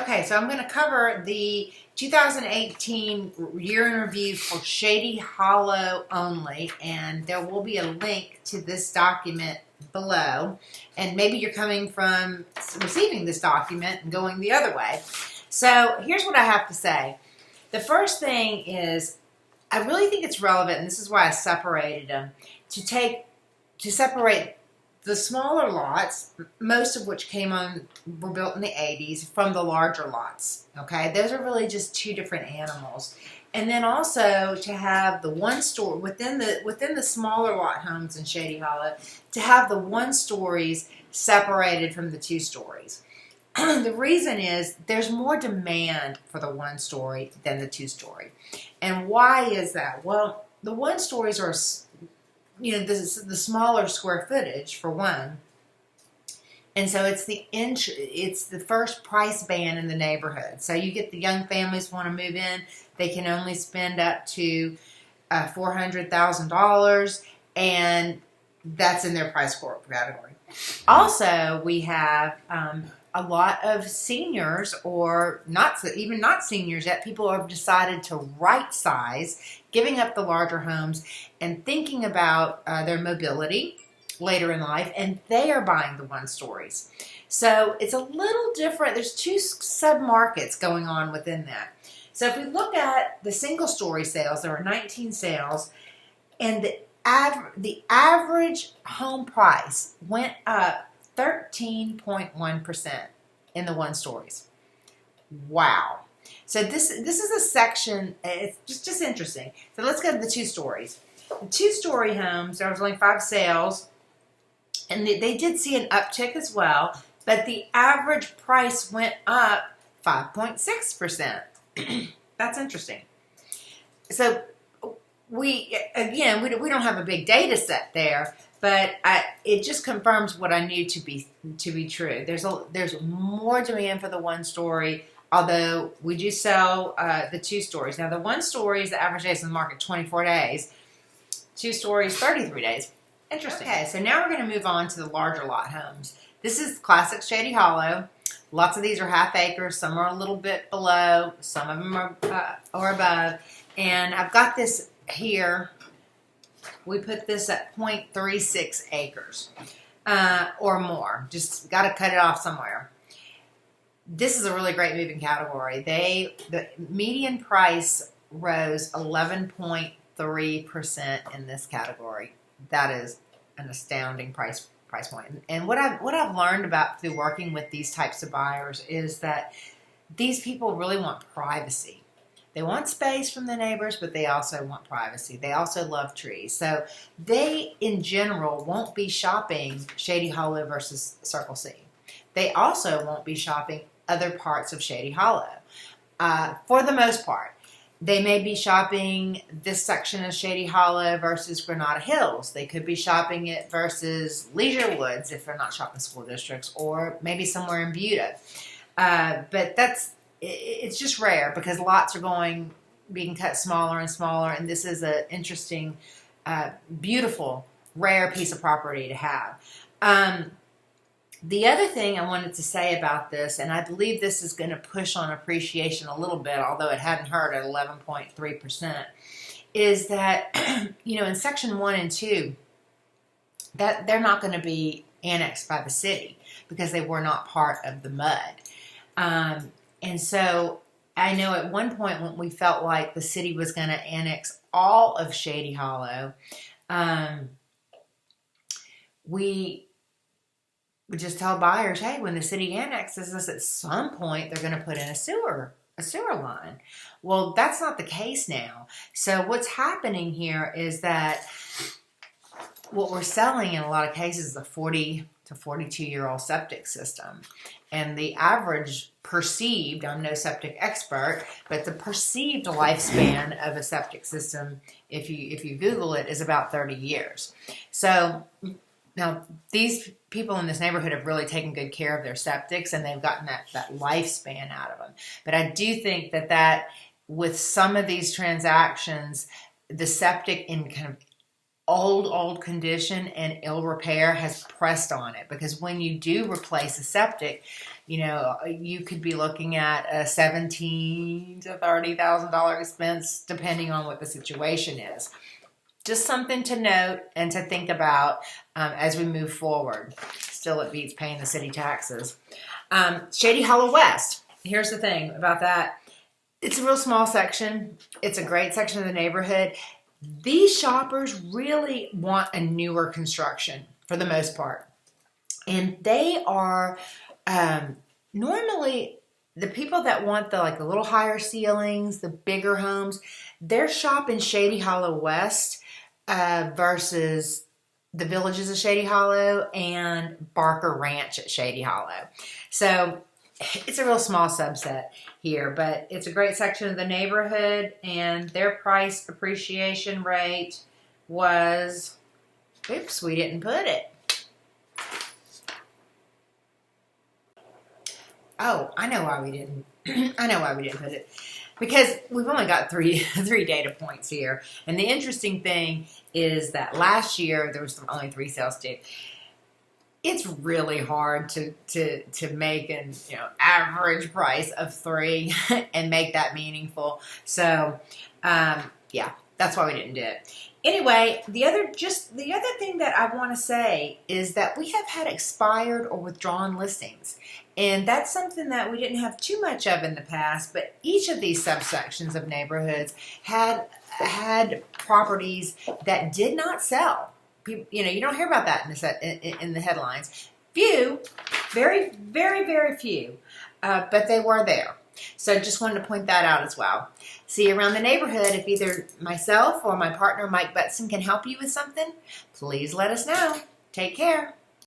Okay, so I'm going to cover the 2018 year in review for Shady Hollow only, and there will be a link to this document below. And maybe you're coming from receiving this document and going the other way. So here's what I have to say. The first thing is, I really think it's relevant, and this is why I separated them, to separate the smaller lots, most of which were built in the 80s, from the larger lots. Okay, those are really just two different animals. And then also to have the one story within the smaller lot homes in Shady Hollow, to have the one stories separated from the two stories. The reason is there's more demand for the one story than the two story. And why is that? Well, the one stories are, the smaller square footage for one, and so it's the first price band in the neighborhood. So you get the young families want to move in, they can only spend up to $400,000, and that's in their price category. Also, we have a lot of seniors, or even not seniors yet, people have decided to right size, giving up the larger homes and thinking about their mobility later in life, and they are buying the one stories. So it's a little different. There's two sub-markets going on within that. So if we look at the single story sales, there were 19 sales, and the average home price went up 13.1% in the one stories. Wow. So this is a section, it's just interesting. So let's go to the two stories. The two-story homes, there was only 5 sales, and they did see an uptick as well, but the average price went up 5.6%. That's interesting. So we don't have a big data set there, but it just confirms what I knew to be true. There's more demand for the one story, although we do sell the two stories. Now the one stories, the average days in the market 24 days, two stories 33 days. Interesting. Okay, so now we're going to move on to the larger lot homes. This is classic Shady Hollow. Lots of these are half acres. Some are a little bit below. Some of them are above. And I've got this here. We put this at 0.36 acres or more. Just got to cut it off somewhere. This is a really great moving category. The median price rose 11.3% in this category. That is an astounding price point. And what I've learned about through working with these types of buyers is that these people really want privacy. They want space from the neighbors, but they also want privacy. They also love trees. So they, in general, won't be shopping Shady Hollow versus Circle C. They also won't be shopping other parts of Shady Hollow. For the most part, they may be shopping this section of Shady Hollow versus Granada Hills. They could be shopping it versus Leisure Woods if they're not shopping school districts, or maybe somewhere in Buda. But it's just rare because lots are being cut smaller and smaller, and this is an interesting, beautiful, rare piece of property to have. The other thing I wanted to say about this, and I believe this is going to push on appreciation a little bit, although it hadn't hurt at 11.3%, is that, in Section 1 and 2, that they're not going to be annexed by the city because they were not part of the MUD. And so I know at one point when we felt like the city was going to annex all of Shady Hollow, we would just tell buyers, hey, when the city annexes us, at some point they're going to put in a sewer line. Well, that's not the case now. So what's happening here is that what we're selling in a lot of cases is a 40 to 42-year-old septic system. And the average perceived, I'm no septic expert, but the perceived lifespan of a septic system, if you Google it, is about 30 years. So now, these people in this neighborhood have really taken good care of their septics, and they've gotten that lifespan out of them. But I do think that with some of these transactions, the septic in kind of old condition and ill repair has pressed on it, because when you do replace a septic, You know, you could be looking at a $17,000 to $30,000 expense, depending on what the situation is. Just something to note and to think about as we move forward. Still, it beats paying the city taxes. Shady Hollow West. Here's the thing about that. It's a real small section. It's a great section of the neighborhood. These shoppers really want a newer construction for the most part. And they are normally the people that want the little higher ceilings, the bigger homes, they're shopping Shady Hollow West versus the Villages of Shady Hollow and Barker Ranch at Shady Hollow. So it's a real small subset here, but it's a great section of the neighborhood, and their price appreciation rate was, oops, we didn't put it. Oh, I know why we didn't. I know why we didn't put it. Because we've only got three data points here. And the interesting thing is that last year there was only 3 sales days. It's really hard to make an average price of 3 and make that meaningful. So yeah, that's why we didn't do it. Anyway, the other thing that I want to say is that we have had expired or withdrawn listings. And that's something that we didn't have too much of in the past, but each of these subsections of neighborhoods had properties that did not sell. You don't hear about that in the headlines. Few, very, very, very few, but they were there. So just wanted to point that out as well. See you around the neighborhood. If either myself or my partner Mike Butson can help you with something, please let us know. Take care.